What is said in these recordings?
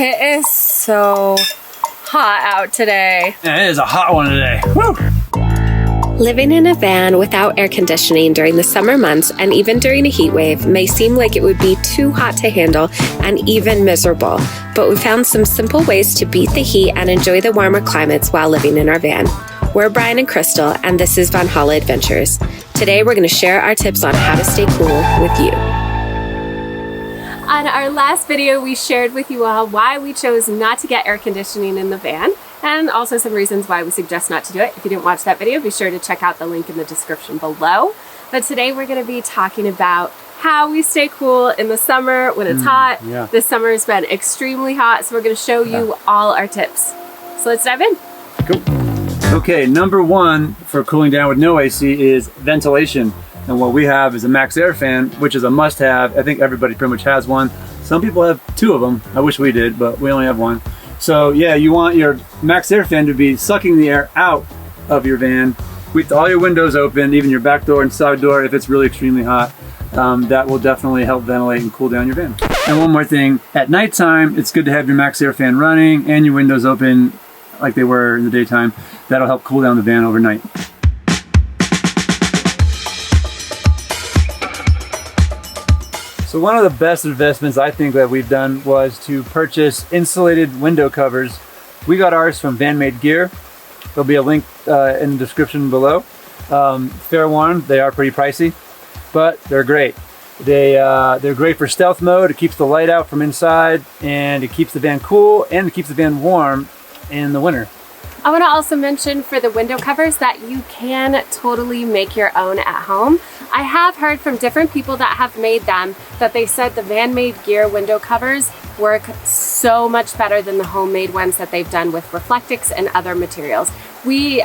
It is so hot out today. Yeah, it is a hot one today. Woo! Living in a van without air conditioning during the summer months and even during a heat wave may seem like it would be too hot to handle and even miserable, but we found some simple ways to beat the heat and enjoy the warmer climates while living in our van. We're Brian and Crystal, and this is Valhalla Adventures. Today we're going to share our tips on how to stay cool with you. On our last video, we shared with you all why we chose not to get air conditioning in the van, and also some reasons why we suggest not to do it. If you didn't watch that video, be sure to check out the link in the description below. But today we're going to be talking about how we stay cool in the summer when it's hot. Yeah. This summer has been extremely hot, so we're going to show you all our tips. So let's dive in. Cool. Okay, number one for cooling down with no AC is ventilation. And what we have is a Max Air fan, which is a must-have. I think everybody pretty much has one. Some people have two of them. I wish we did, but we only have one. So yeah, you want your Max Air fan to be sucking the air out of your van with all your windows open, even your back door and side door if it's really extremely hot. That will definitely help ventilate and cool down your van. And one more thing, at nighttime, it's good to have your Max Air fan running and your windows open like they were in the daytime. That'll help cool down the van overnight. So one of the best investments I think that we've done was to purchase insulated window covers. We got ours from Van Made Gear. There'll be a link in the description below. Fair warning, they are pretty pricey, but they're great. They're great for stealth mode. It keeps the light out from inside, and it keeps the van cool, and it keeps the van warm in the winter. I want to also mention for the window covers that you can totally make your own at home. I have heard from different people that have made them that they said the Van Made Gear window covers work so much better than the homemade ones that they've done with Reflectix and other materials. We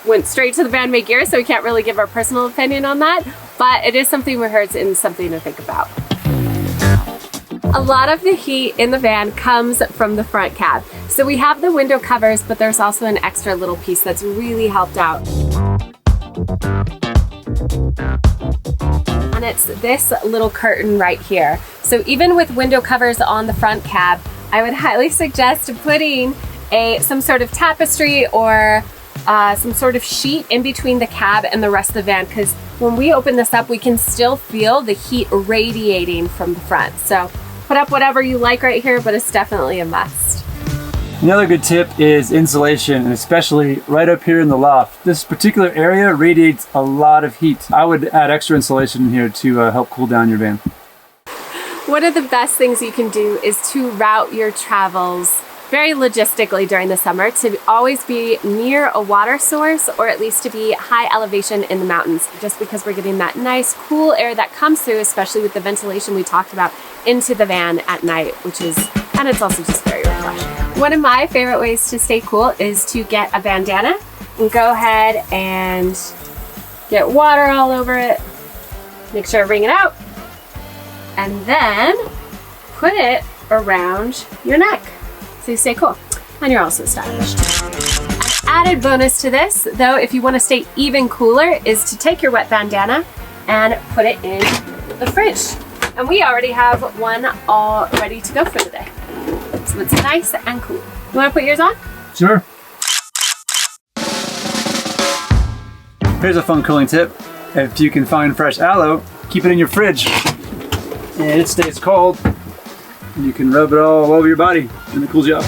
went straight to the Van Made Gear, so we can't really give our personal opinion on that, but it is something we heard and something to think about. A lot of the heat in the van comes from the front cab. So we have the window covers, but there's also an extra little piece that's really helped out. And it's this little curtain right here. So even with window covers on the front cab, I would highly suggest putting some sort of tapestry or some sort of sheet in between the cab and the rest of the van, because when we open this up, we can still feel the heat radiating from the front. So put up whatever you like right here, but it's definitely a must. Another good tip is insulation, and especially right up here in the loft. This particular area radiates a lot of heat. I would add extra insulation in here to help cool down your van. One of the best things you can do is to route your travels very logistically during the summer to always be near a water source, or at least to be high elevation in the mountains, just because we're getting that nice cool air that comes through, especially with the ventilation we talked about, into the van at night, and it's also just very refreshing. One of my favorite ways to stay cool is to get a bandana and go ahead and get water all over it. Make sure to wring it out, and then put it around your neck so you stay cool and you're also stylish. An added bonus to this, though, if you want to stay even cooler, is to take your wet bandana and put it in the fridge. And we already have one all ready to go for the day. So it's nice and cool. You want to put yours on? Sure. Here's a fun cooling tip. If you can find fresh aloe, keep it in your fridge. And it stays cold. You can rub it all over your body and it cools you off.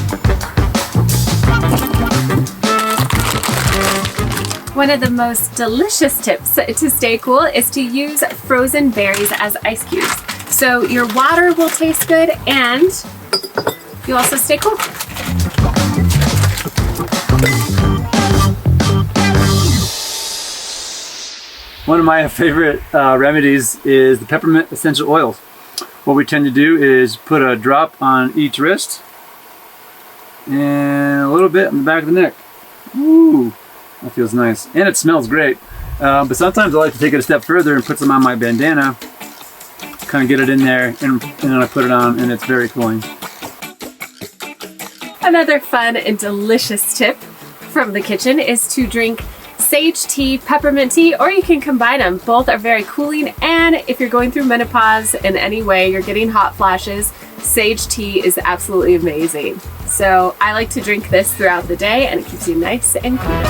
One of the most delicious tips to stay cool is to use frozen berries as ice cubes. So your water will taste good and you'll also stay cool. One of my favorite remedies is the peppermint essential oils. What we tend to do is put a drop on each wrist and a little bit on the back of the neck. Ooh, that feels nice. And it smells great. But sometimes I like to take it a step further and put some on my bandana, kind of get it in there, and then I put it on, and it's very cooling. Another fun and delicious tip from the kitchen is to drink sage tea, peppermint tea, or you can combine them. Both are very cooling, and if you're going through menopause in any way, you're getting hot flashes, Sage tea is absolutely amazing. So I like to drink this throughout the day and it keeps you nice and cool.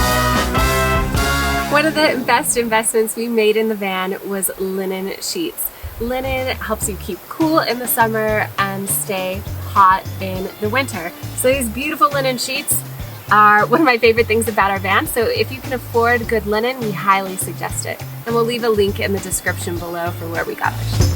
One of the best investments we made in the van was linen sheets. Linen helps you keep cool in the summer and stay hot in the winter. So these beautiful linen sheets are one of my favorite things about our van. So if you can afford good linen, we highly suggest it. And we'll leave a link in the description below for where we got the sheets.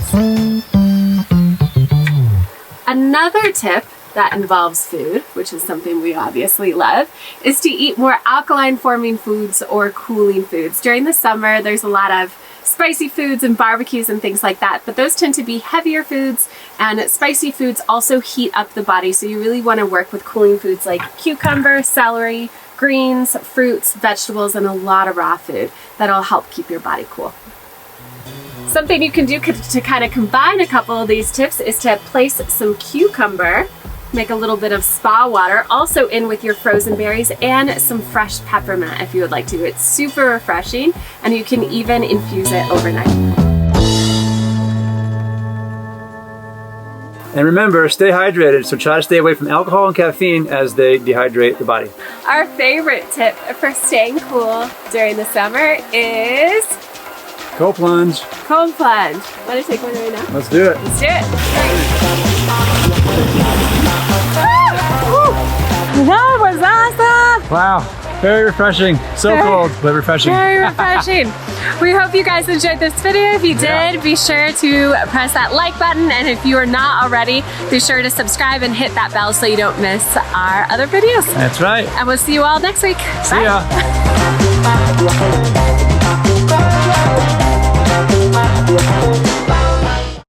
Another tip that involves food, which is something we obviously love, is to eat more alkaline forming foods or cooling foods. During the summer, there's a lot of spicy foods and barbecues and things like that, but those tend to be heavier foods, and spicy foods also heat up the body, so you really want to work with cooling foods like cucumber, celery, greens, fruits, vegetables, and a lot of raw food that'll help keep your body cool. Something you can do to kind of combine a couple of these tips is to place some cucumber, make a little bit of spa water, also in with your frozen berries, and some fresh peppermint if you would like to. It's super refreshing, and you can even infuse it overnight. And remember, stay hydrated, so try to stay away from alcohol and caffeine as they dehydrate the body. Our favorite tip for staying cool during the summer is Cold plunge. cold plunge. Want to take one right now? Let's do it. Let's do it. That was awesome! Wow, very refreshing. So cold, but refreshing. Very refreshing. We hope you guys enjoyed this video. If you did, be sure to press that like button, and if you are not already, be sure to subscribe and hit that bell so you don't miss our other videos. That's right. And we'll see you all next week. See ya. Bye.